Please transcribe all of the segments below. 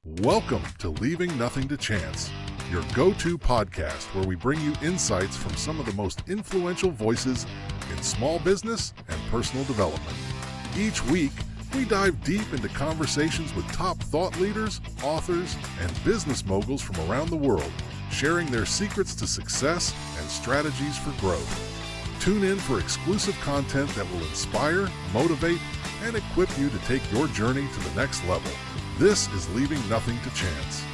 Welcome to Leaving Nothing to Chance, your go-to podcast where we bring you insights from some of the most influential voices in small business and personal development. Each week, we dive deep into conversations with top thought leaders, authors, and business moguls from around the world, sharing their secrets to success and strategies for growth. Tune in for exclusive content that will inspire, motivate, and equip you to take your journey to the next level. This is Leaving Nothing to Chance.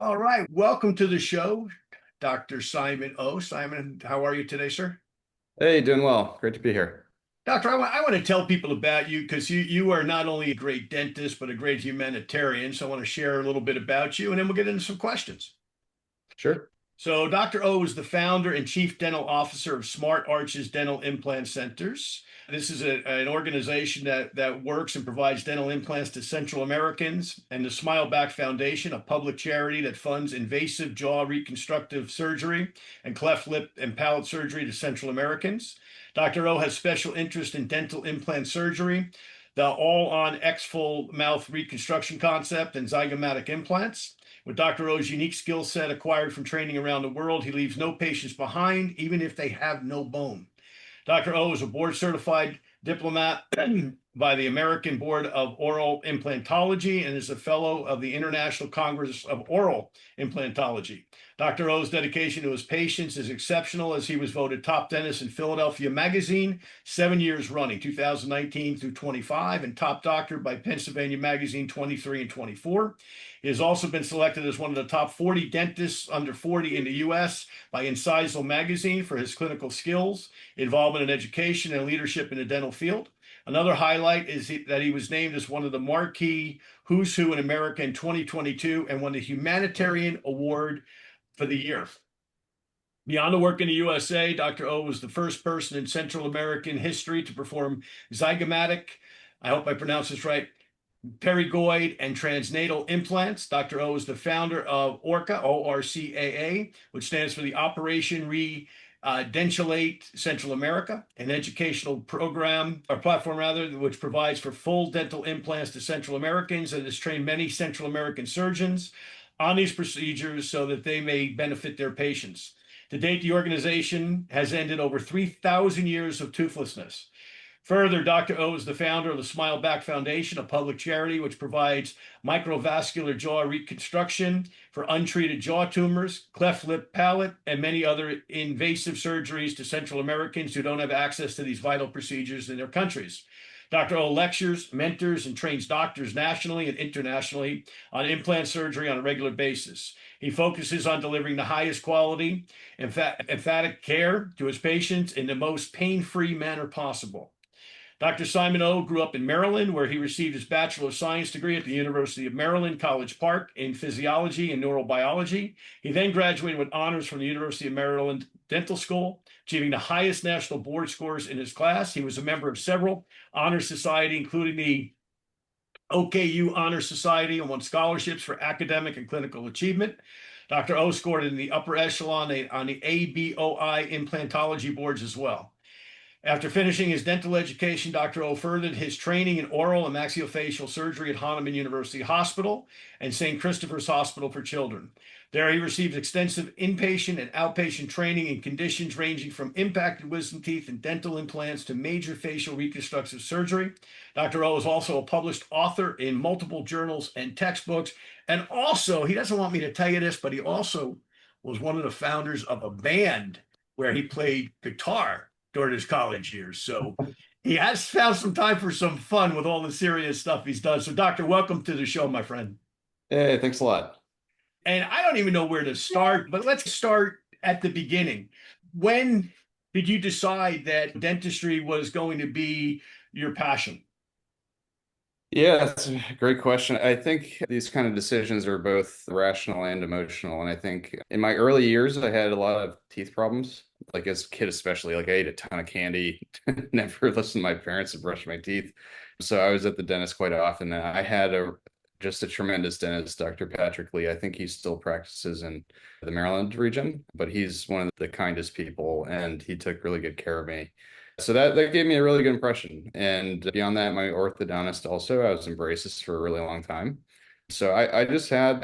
All right, welcome to the show, Dr. Simon O. Simon, how are you today, sir? Hey, doing well. Great to be here. Doctor, I want to tell people about you because you are not only a great dentist, but a great humanitarian. So I want to share a little bit about you, and then we'll get into some questions. Sure. So Dr. O is the founder and chief dental officer of Smart Arches Dental Implant Centers. This is an organization that works and provides dental implants to Central Americans, and the Smile Back Foundation, a public charity that funds invasive jaw reconstructive surgery and cleft lip and palate surgery to Central Americans. Dr. O has special interest in dental implant surgery, the all-on X-full mouth reconstruction concept, and zygomatic implants. With Dr. O's unique skill set acquired from training around the world, he leaves no patients behind, even if they have no bone. Dr. O is a board-certified diplomat by the American Board of Oral Implantology and is a fellow of the International Congress of Oral Implantology. Dr. O's dedication to his patients is exceptional, as he was voted top dentist in Philadelphia Magazine 7 years running, 2019 through 25, and top doctor by Pennsylvania Magazine 23 and 24. He has also been selected as one of the top 40 dentists under 40 in the U.S. by Incisal Magazine for his clinical skills, involvement in education, and leadership in the dental field. Another highlight is that he was named as one of the marquee Who's Who in America in 2022 and won the Humanitarian Award for the year. Beyond the work in the USA, Dr. O was the first person in Central American history to perform zygomatic, I hope I pronounced this right, pterygoid and transnatal implants. Dr. O is the founder of ORCAA, ORCAA, which stands for the Operation Dentulate Central America, an educational program or platform rather, which provides for full dental implants to Central Americans and has trained many Central American surgeons on these procedures so that they may benefit their patients. To date, the organization has ended over 3,000 years of toothlessness. Further, Dr. O is the founder of the Smile Back Foundation, a public charity which provides microvascular jaw reconstruction for untreated jaw tumors, cleft lip palate, and many other invasive surgeries to Central Americans who don't have access to these vital procedures in their countries. Dr. O lectures, mentors, and trains doctors nationally and internationally on implant surgery on a regular basis. He focuses on delivering the highest quality, emphatic care to his patients in the most pain-free manner possible. Dr. Simon O grew up in Maryland, where he received his Bachelor of Science degree at the University of Maryland, College Park, in physiology and neurobiology. He then graduated with honors from the University of Maryland Dental School, achieving the highest national board scores in his class. He was a member of several honor societies, including the OKU Honor Society, and won scholarships for academic and clinical achievement. Dr. O scored in the upper echelon on the ABOI implantology boards as well. After finishing his dental education, Dr. O furthered his training in oral and maxillofacial surgery at Hahnemann University Hospital and St. Christopher's Hospital for Children. There he received extensive inpatient and outpatient training in conditions ranging from impacted wisdom teeth and dental implants to major facial reconstructive surgery. Dr. O is also a published author in multiple journals and textbooks. And also, he doesn't want me to tell you this, but he also was one of the founders of a band where he played guitar during his college years. So he has found some time for some fun with all the serious stuff he's done. So Doctor, welcome to the show, my friend. Hey, thanks a lot. And I don't even know where to start, but let's start at the beginning. When did you decide that dentistry was going to be your passion? Yeah, that's a great question. I think these kind of decisions are both rational and emotional. And I think in my early years, I had a lot of teeth problems. Like as a kid, especially, like I ate a ton of candy, never listened to my parents to brush my teeth. So I was at the dentist quite often. And I had just a tremendous dentist, Dr. Patrick Lee. I think he still practices in the Maryland region, but he's one of the kindest people and he took really good care of me. So that gave me a really good impression. And beyond that, my orthodontist also, I was in braces for a really long time. So I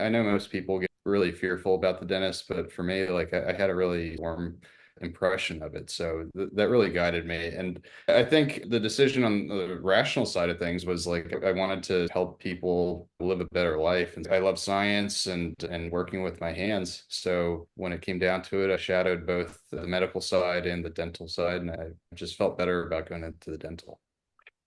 know most people get really fearful about the dentist, but for me, like I had a really warm impression of it. So that really guided me. And I think the decision on the rational side of things was like I wanted to help people live a better life. And I love science and working with my hands. So when it came down to it, I shadowed both the medical side and the dental side, and I just felt better about going into the dental.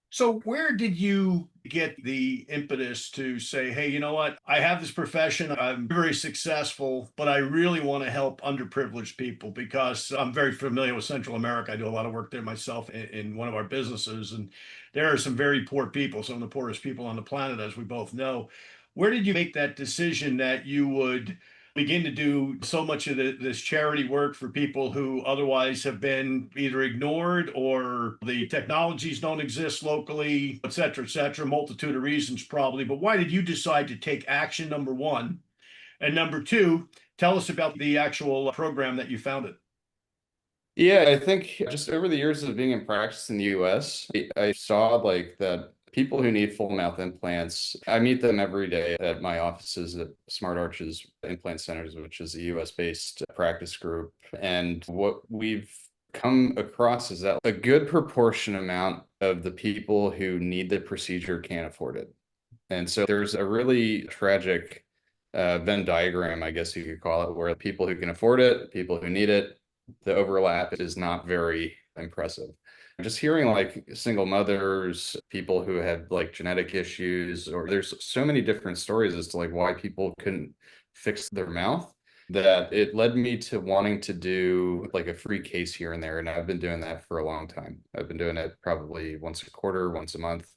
So, where did you get the impetus to say, hey, you know what? I have this profession, I'm very successful, but I really want to help underprivileged people because I'm very familiar with Central America. I do a lot of work there myself in one of our businesses, and there are some very poor people, some of the poorest people on the planet, as we both know. Where did you make that decision that you would begin to do so much of this charity work for people who otherwise have been either ignored or the technologies don't exist locally, et cetera, multitude of reasons probably. But why did you decide to take action, number one? And number two, tell us about the actual program that you founded. Yeah, I think just over the years of being in practice in the US, I saw like that people who need full mouth implants, I meet them every day at my offices at Smart Arches Implant Centers, which is a US based practice group. And what we've come across is that a good proportion amount of the people who need the procedure can't afford it. And so there's a really tragic Venn diagram, I guess you could call it, where people who can afford it, people who need it, the overlap is not very impressive. Just hearing like single mothers, people who had like genetic issues, or there's so many different stories as to like why people couldn't fix their mouth that it led me to wanting to do like a free case here and there. And I've been doing that for a long time. I've been doing it probably once a quarter, once a month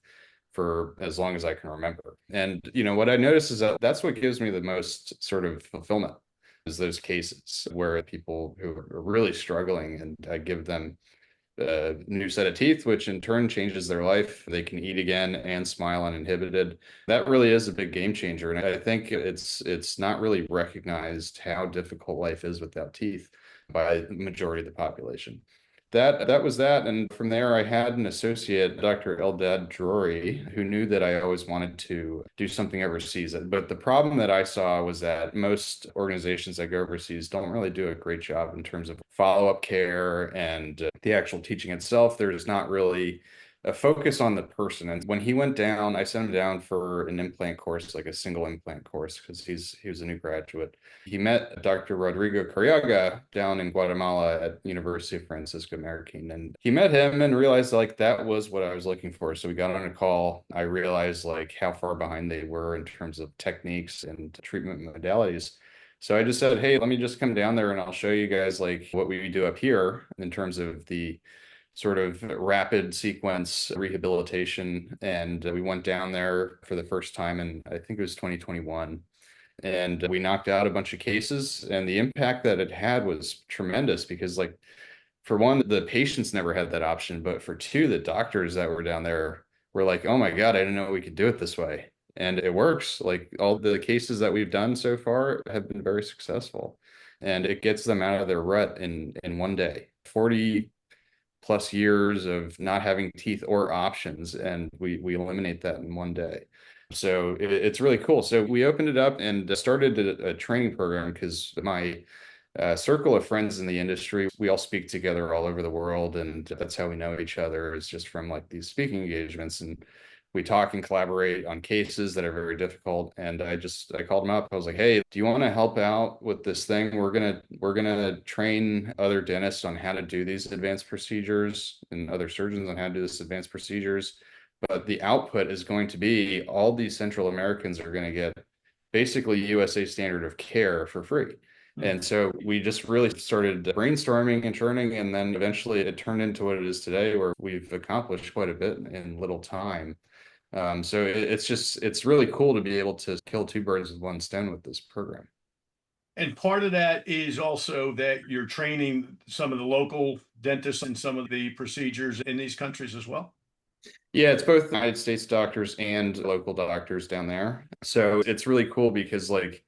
for as long as I can remember. And what I notice is that that's what gives me the most sort of fulfillment is those cases where people who are really struggling and I give them a new set of teeth, which in turn changes their life. They can eat again and smile uninhibited. That really is a big game changer. And I think it's not really recognized how difficult life is without teeth by the majority of the population. That was that. And from there, I had an associate, Dr. Eldad Drury, who knew that I always wanted to do something overseas. But the problem that I saw was that most organizations that go overseas don't really do a great job in terms of follow-up care and the actual teaching itself. There's not really a focus on the person. And when he went down, I sent him down for an implant course, like a single implant course, because he was a new graduate. He met Dr. Rodrigo Carriaga down in Guatemala at University of Francisco Marroquin, and he met him and realized like that was what I was looking for. So we got on a call. I realized like how far behind they were in terms of techniques and treatment modalities. So I just said, hey, let me just come down there and I'll show you guys like what we do up here in terms of the sort of rapid sequence rehabilitation. And we went down there for the first time, and I think it was 2021. And we knocked out a bunch of cases, and the impact that it had was tremendous because, like, for one, the patients never had that option, but for two, the doctors that were down there were like, oh my God, I didn't know we could do it this way. And it works. Like all the cases that we've done so far have been very successful. And it gets them out of their rut in one day. 40+ years of not having teeth or options, and we eliminate that in one day. So it's really cool. So we opened it up and started a training program because my circle of friends in the industry, we all speak together all over the world, and that's how we know each other is just from like these speaking engagements. And we talk and collaborate on cases that are very difficult. And I called him up. I was like, hey, do you want to help out with this thing? We're gonna train other dentists on how to do these advanced procedures and other surgeons on how to do this advanced procedures. But the output is going to be all these Central Americans are going to get basically USA standard of care for free. And so we just really started brainstorming and churning, and then eventually it turned into what it is today, where we've accomplished quite a bit in little time. So it's really cool to be able to kill two birds with one stone with this program. And part of that is also that you're training some of the local dentists in some of the procedures in these countries as well. Yeah, it's both United States doctors and local doctors down there. So it's really cool because like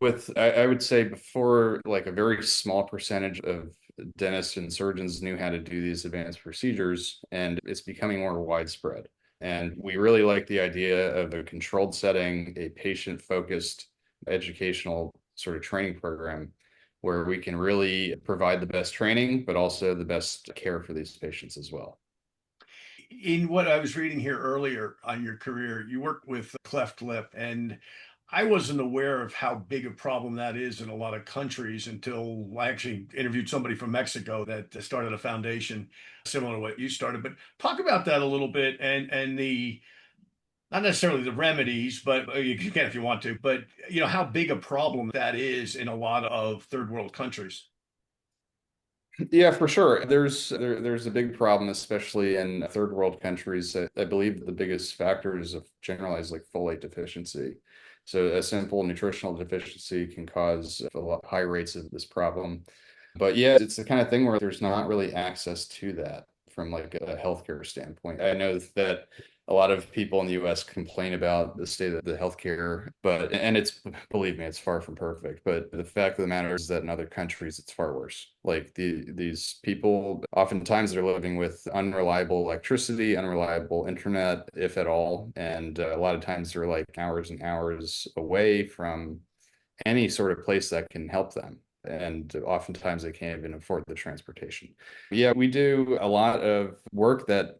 I would say before like a very small percentage of dentists and surgeons knew how to do these advanced procedures, and it's becoming more widespread. And we really like the idea of a controlled setting, a patient-focused educational sort of training program where we can really provide the best training, but also the best care for these patients as well. In what I was reading here earlier on your career, you worked with cleft lip, and I wasn't aware of how big a problem that is in a lot of countries until I actually interviewed somebody from Mexico that started a foundation similar to what you started. But talk about that a little bit, and the not necessarily the remedies, but you can if you want to, but how big a problem that is in a lot of third world countries. Yeah, for sure. There's a big problem, especially in third world countries. I believe the biggest factors of generalized like folate deficiency. So a simple nutritional deficiency can cause a lot high rates of this problem. But yeah, it's the kind of thing where there's not really access to that from like a healthcare standpoint. I know that a lot of people in the US complain about the state of the healthcare, but and it's believe me, it's far from perfect. But the fact of the matter is that in other countries it's far worse. Like these people oftentimes they're living with unreliable electricity, unreliable internet, if at all, and a lot of times they're like hours and hours away from any sort of place that can help them. And oftentimes they can't even afford the transportation. Yeah, we do a lot of work that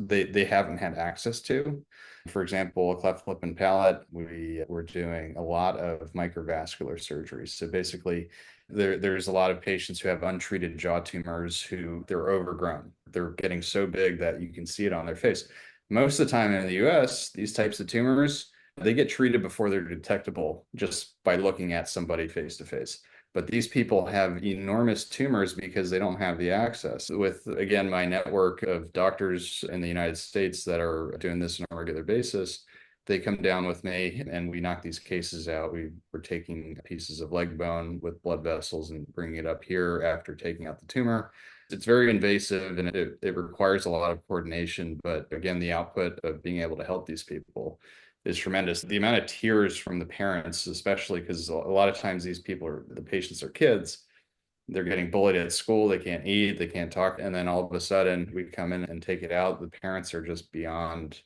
they haven't had access to. For example, a cleft lip and palate, we're doing a lot of microvascular surgeries. So basically, there's a lot of patients who have untreated jaw tumors who they're overgrown. They're getting so big that you can see it on their face. Most of the time in the US, these types of tumors they get treated before they're detectable just by looking at somebody face to face. But these people have enormous tumors because they don't have the access. With, again, my network of doctors in the United States that are doing this on a regular basis, they come down with me and we knock these cases out. We're taking pieces of leg bone with blood vessels and bringing it up here after taking out the tumor. It's very invasive and it requires a lot of coordination. But again, the output of being able to help these people is tremendous. The amount of tears from the parents, especially because a lot of times these people are the patients are kids. They're getting bullied at school. They can't eat. They can't talk. And then all of a sudden we come in and take it out. The parents are just beyond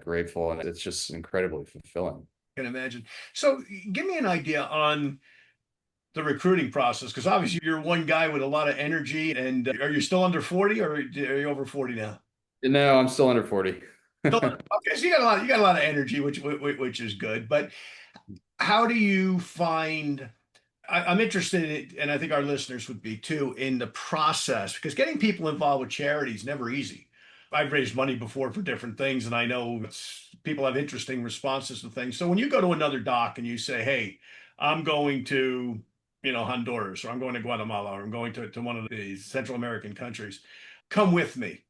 grateful. And it's just incredibly fulfilling. I can imagine. So give me an idea on the recruiting process, because obviously you're one guy with a lot of energy. And are you still under 40 or are you over 40 now? No, I'm still under 40. Okay, so you got a lot of energy, which is good. But how do you find? I'm interested in it, and I think our listeners would be too, in the process, because getting people involved with charity is never easy. I've raised money before for different things, and I know people have interesting responses to things. So when you go to another doc and you say, "Hey, I'm going to, Honduras, or I'm going to Guatemala, or I'm going to one of these Central American countries, come with me."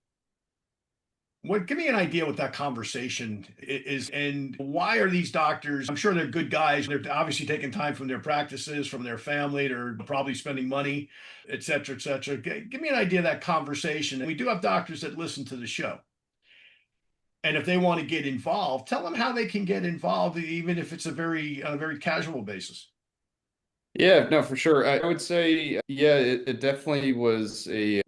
Give me an idea what that conversation is, and why are these doctors? I'm sure they're good guys. They're obviously taking time from their practices, from their family. They're probably spending money, et cetera, et cetera. Give me an idea of that conversation. And we do have doctors that listen to the show. And if they want to get involved, tell them how they can get involved, even if it's on a very casual basis. Yeah, no, for sure. I would say, yeah, it definitely was a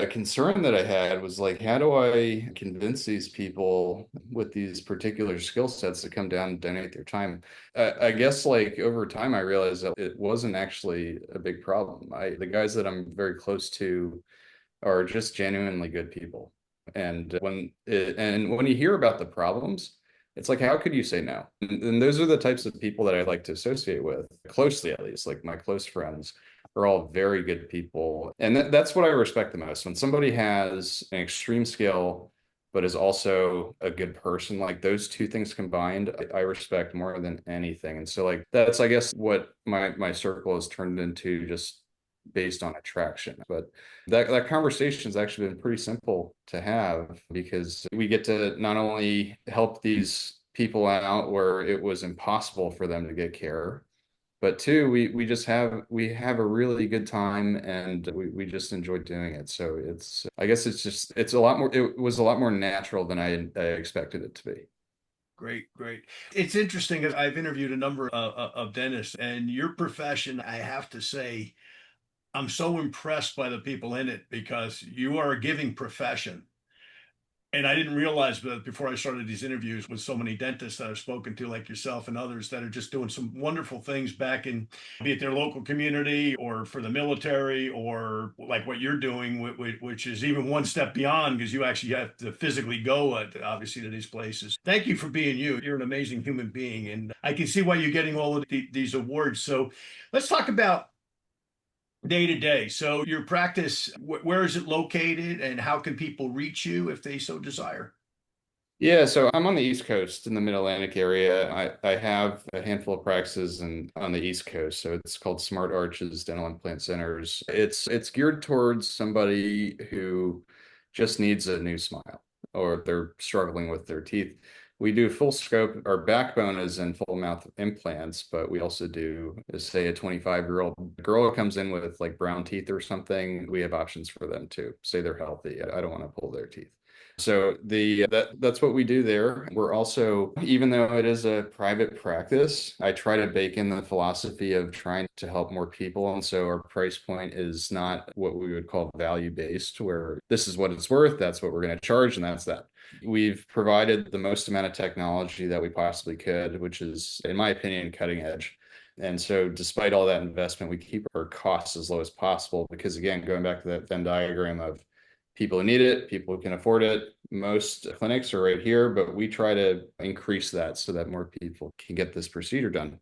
concern that I had was like, how do I convince these people with these particular skill sets to come down and donate their time? I guess like over time, I realized that it wasn't actually a big problem. The guys that I'm very close to are just genuinely good people. And when you hear about the problems, it's like, how could you say no? And those are the types of people that I like to associate with, closely at least, like my close friends are all very good people. And that's what I respect the most. When somebody has an extreme skill, but is also a good person, like those two things combined, I respect more than anything. And so like that's, I guess, what my circle has turned into just based on attraction. But that conversation has actually been pretty simple to have because we get to not only help these people out where it was impossible for them to get care, but two, we have a really good time and we just enjoy doing it. So it's I guess it's a lot more it was a lot more natural than I expected it to be. Great, great. It's interesting because I've interviewed a number of dentists, and your profession, I have to say, I'm so impressed by the people in it because you are a giving profession. And I didn't realize that before I started these interviews with so many dentists that I've spoken to, like yourself and others, that are just doing some wonderful things back in, be it their local community or for the military, or like what you're doing, which is even one step beyond because you actually have to physically go, obviously, to these places. Thank you for being you. You're an amazing human being. And I can see why you're getting all of these awards. So let's talk about day to day. So your practice, where is it located and how can people reach you if they so desire? Yeah, so I'm on the East Coast in the Mid-Atlantic area. I have a handful of practices on the East Coast. So it's called Smart Arches Dental Implant Centers. It's geared towards somebody who just needs a new smile or they're struggling with their teeth. We do full scope. Our backbone is in full mouth implants, but we also do, say, a 25-year-old girl who comes in with like brown teeth or something. We have options for them too. Say they're healthy. I don't want to pull their teeth. So that's what we do there. We're also, even though it is a private practice, I try to bake in the philosophy of trying to help more people. And so our price point is not what we would call value based, where this is what it's worth, that's what we're going to charge, and that's that. We've provided the most amount of technology that we possibly could, which is, in my opinion, cutting edge. And so, despite all that investment, we keep our costs as low as possible because, again, going back to that Venn diagram of people who need it, people who can afford it. Most clinics are right here, but we try to increase that so that more people can get this procedure done.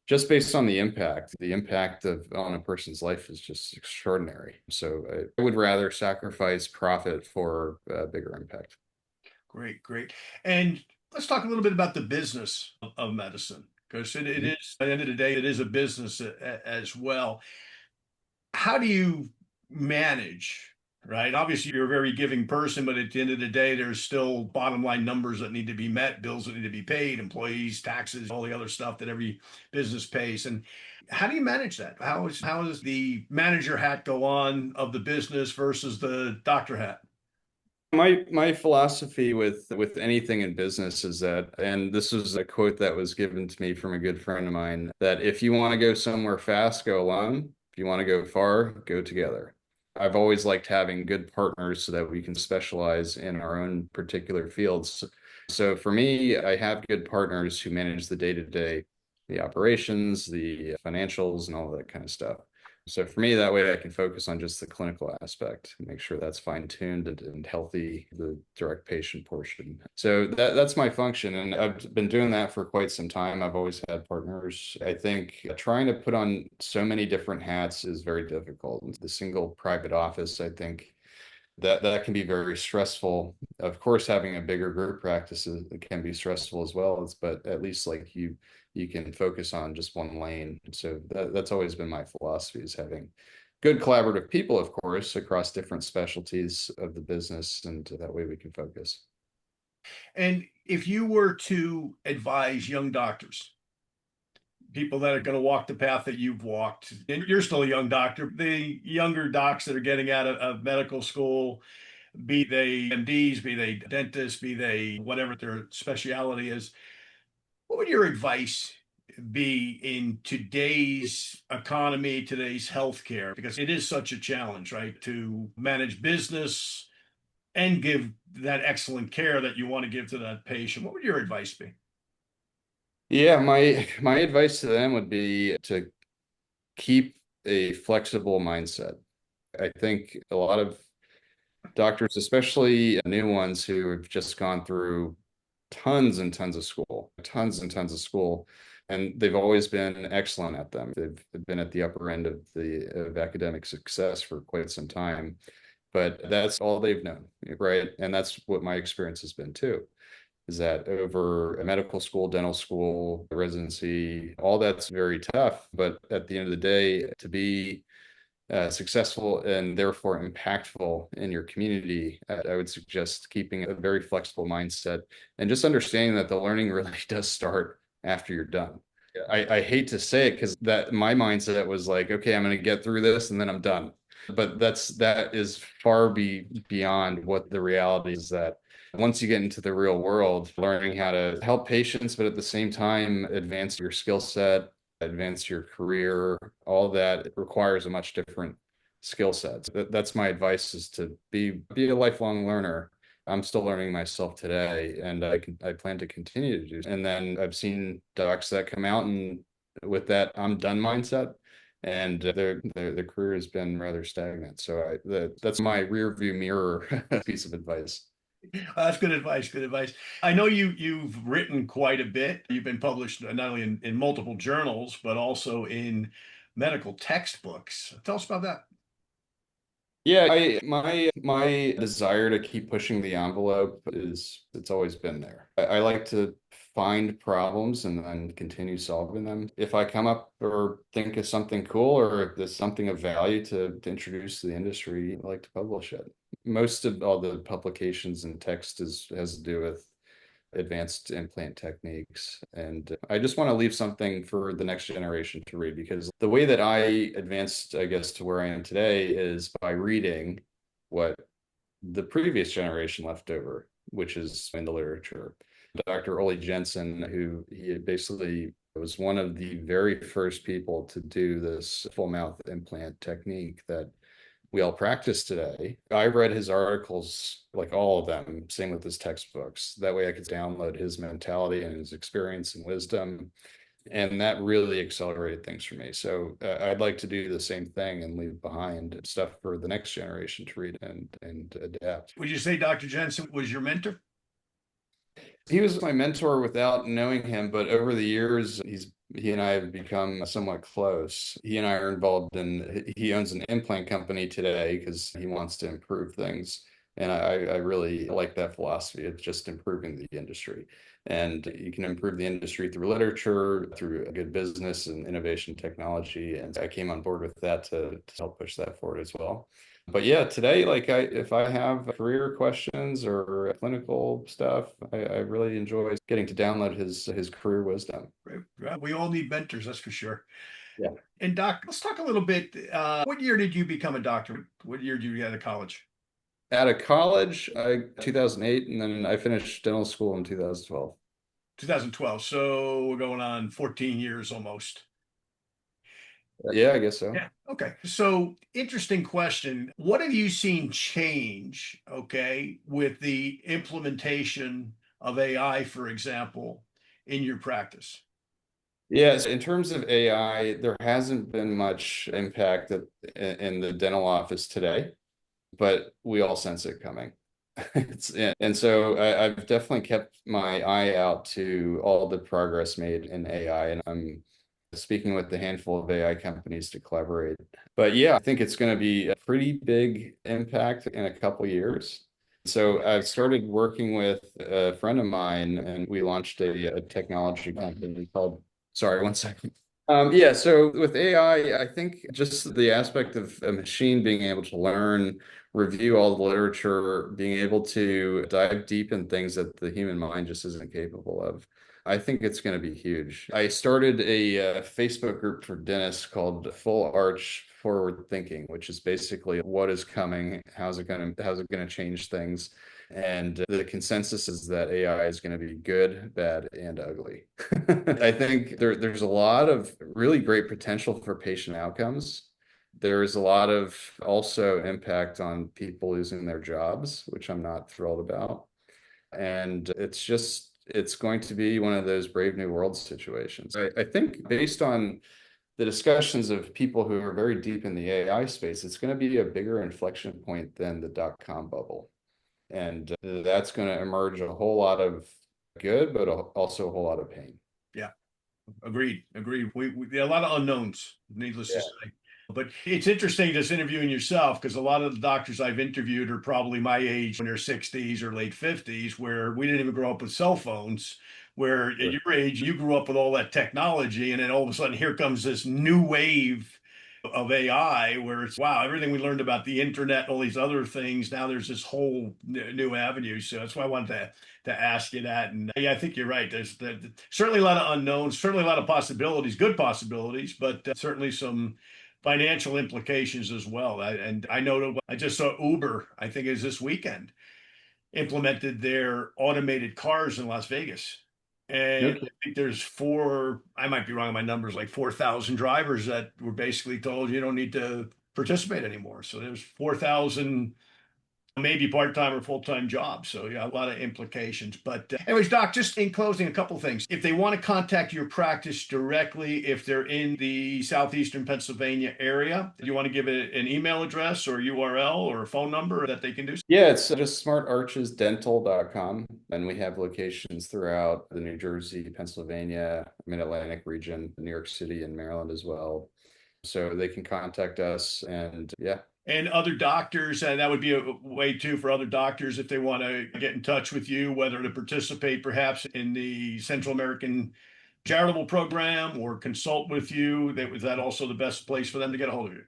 Just based on the impact of on a person's life is just extraordinary. So I would rather sacrifice profit for a bigger impact. Great, great. And let's talk a little bit about the business of medicine because it Mhm. is, at the end of the day, it is a business as well. How do you manage? Right. Obviously, you're a very giving person, but at the end of the day, there's still bottom line numbers that need to be met, bills that need to be paid, employees, taxes, all the other stuff that every business pays. And how do you manage that? How does the manager hat go on of the business versus the doctor hat? My philosophy with anything in business is that, and this was a quote that was given to me from a good friend of mine, that if you want to go somewhere fast, go alone. If you want to go far, go together. I've always liked having good partners so that we can specialize in our own particular fields. So for me, I have good partners who manage the day-to-day, the operations, the financials, and all that kind of stuff. So for me, that way I can focus on just the clinical aspect and make sure that's fine-tuned and healthy, the direct patient portion. So that's my function. And I've been doing that for quite some time. I've always had partners. I think trying to put on so many different hats is very difficult. The single private office, I think that can be very stressful. Of course, having a bigger group practice can be stressful as well. But at least like you can focus on just one lane. So that's always been my philosophy is having good collaborative people, of course, across different specialties of the business, and that way we can focus. And if you were to advise young doctors, people that are going to walk the path that you've walked, and you're still a young doctor, the younger docs that are getting out of medical school, be they MDs, be they dentists, be they whatever their specialty is, what would your advice be in today's economy, today's healthcare? Because it is such a challenge, right? To manage business and give that excellent care that you want to give to that patient. What would your advice be? Yeah, my advice to them would be to keep a flexible mindset. I think a lot of doctors, especially new ones who have just gone through tons and tons of school, and they've always been excellent at them. They've been at the upper end of academic success for quite some time, but that's all they've known, right? And that's what my experience has been too, is that over a medical school, dental school, residency, all that's very tough. But at the end of the day, to be successful and therefore impactful in your community, I would suggest keeping a very flexible mindset and just understanding that the learning really does start after you're done. I hate to say it because that my mindset was like, okay, I'm going to get through this and then I'm done. But that is far beyond what the reality is, that once you get into the real world, learning how to help patients, but at the same time, advance your skill set, advance your career, all that, it requires a much different skill sets. That's my advice, is to be a lifelong learner. I'm still learning myself today, and I plan to continue to do. And then I've seen docs that come out and with that I'm done mindset, and their career has been rather stagnant. So that's my rear view mirror piece of advice. That's good advice. Good advice. I know you've written quite a bit. You've been published not only in multiple journals, but also in medical textbooks. Tell us about that. Yeah, my desire to keep pushing the envelope it's always been there. I like to find problems and then continue solving them. If I come up or think of something cool, or if there's something of value to introduce to the industry, I like to publish it. Most of all the publications and text has to do with advanced implant techniques. And I just want to leave something for the next generation to read, because the way that I advanced, I guess, to where I am today is by reading what the previous generation left over, which is in the literature. Dr. Ole Jensen, who he basically was one of the very first people to do this full mouth implant technique that we all practice today. I read his articles, like all of them, same with his textbooks. That way I could download his mentality and his experience and wisdom. And that really accelerated things for me. So I'd like to do the same thing and leave behind stuff for the next generation to read and adapt. Would you say Dr. Jensen was your mentor? He was my mentor without knowing him, but over the years, he and I have become somewhat close. He and I are involved he owns an implant company today because he wants to improve things. And I really like that philosophy of just improving the industry. And you can improve the industry through literature, through a good business and innovation technology. And I came on board with that to help push that forward as well. But yeah, today, like if I have career questions or clinical stuff, I really enjoy getting to download his career wisdom. Right. Right. We all need mentors, that's for sure. Yeah. And Doc, let's talk a little bit. What year did you become a doctor? What year did you get out of college? Out of college, 2008, and then I finished dental school in 2012. 2012. So we're going on 14 years almost. Yeah, I guess so. Yeah. Okay. So interesting question. What have you seen change, okay, with the implementation of AI, for example, in your practice? Yes, in terms of AI, there hasn't been much impact in the dental office today, but we all sense it coming. And so I've definitely kept my eye out to all the progress made in AI, and I'm speaking with a handful of AI companies to collaborate. But yeah, I think it's going to be a pretty big impact in a couple years. So I've started working with a friend of mine, and we launched a technology company called, sorry, one second. Yeah, so with AI, I think just the aspect of a machine being able to learn, review all the literature, being able to dive deep in things that the human mind just isn't capable of. I think it's going to be huge. I started a Facebook group for dentists called Full Arch Forward Thinking, which is basically what is coming, how's it going to change things. And the consensus is that AI is going to be good, bad, and ugly. I think there's a lot of really great potential for patient outcomes. There's a lot of also impact on people losing their jobs, which I'm not thrilled about. And it's going to be one of those Brave New World situations. I think based on the discussions of people who are very deep in the AI space, it's going to be a bigger inflection point than the dot-com bubble. And that's going to emerge a whole lot of good, but also a whole lot of pain. Yeah, agreed. Agreed. There are a lot of unknowns, needless to Yeah. say. But it's interesting just interviewing yourself, because a lot of the doctors I've interviewed are probably my age, in their 60s or late 50s, where we didn't even grow up with cell phones. Where at Sure. your age, you grew up with all that technology, and then all of a sudden, here comes this new wave of AI, where it's wow, everything we learned about the internet, all these other things. Now there's this whole new avenue. So that's why I wanted to ask you that. And yeah, I think you're right. There's certainly a lot of unknowns, certainly a lot of possibilities, good possibilities, but certainly some financial implications as well. And I know that I just saw Uber, I think it was this weekend, implemented their automated cars in Las Vegas. And I Okay. think there's I might be wrong on my numbers, like 4,000 drivers that were basically told you don't need to participate anymore. So there's 4,000 maybe part-time or full-time jobs. So yeah, a lot of implications. But anyways, Doc, just in closing, a couple things. If they want to contact your practice directly, if they're in the southeastern Pennsylvania area, do you want to give it an email address or URL or a phone number that they can do? Yeah, it's just smartarchesdental.com. And we have locations throughout the New Jersey, Pennsylvania, Mid-Atlantic region, New York City, and Maryland as well. So they can contact us, and yeah. And other doctors, and that would be a way too for other doctors if they want to get in touch with you, whether to participate perhaps in the Central American charitable program or consult with you. Is that also the best place for them to get a hold of you?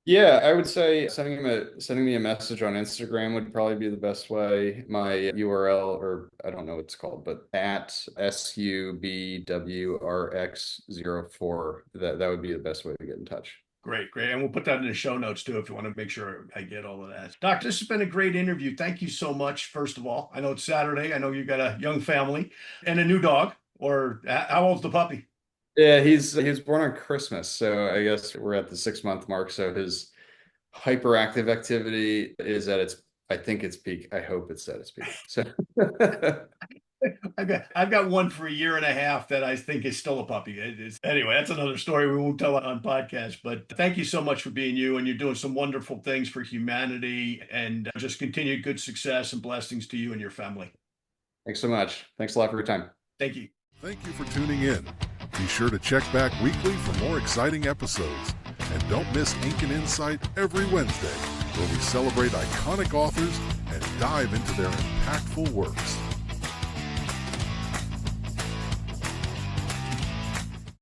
Yeah, I would say sending me a message on Instagram would probably be the best way. My URL, or I don't know what it's called, but at SUBWRX04, that would be the best way to get in touch. Great, great. And we'll put that in the show notes too if you want to make sure I get all of that. Doc, this has been a great interview. Thank you so much, first of all. I know it's Saturday. I know you've got a young family and a new dog. Or how old's the puppy? Yeah, he was born on Christmas, so I guess we're at the 6-month mark. So his hyperactive activity is at its, I think it's peak. I hope it's at its peak. So I've got one for a year and a half that I think is still a puppy. Anyway, that's another story we won't tell on podcast. But thank you so much for being you, and you're doing some wonderful things for humanity, and just continued good success and blessings to you and your family. Thanks so much. Thanks a lot for your time. Thank you. Thank you for tuning in. Be sure to check back weekly for more exciting episodes. And don't miss Ink and Insight every Wednesday, where we celebrate iconic authors and dive into their impactful works.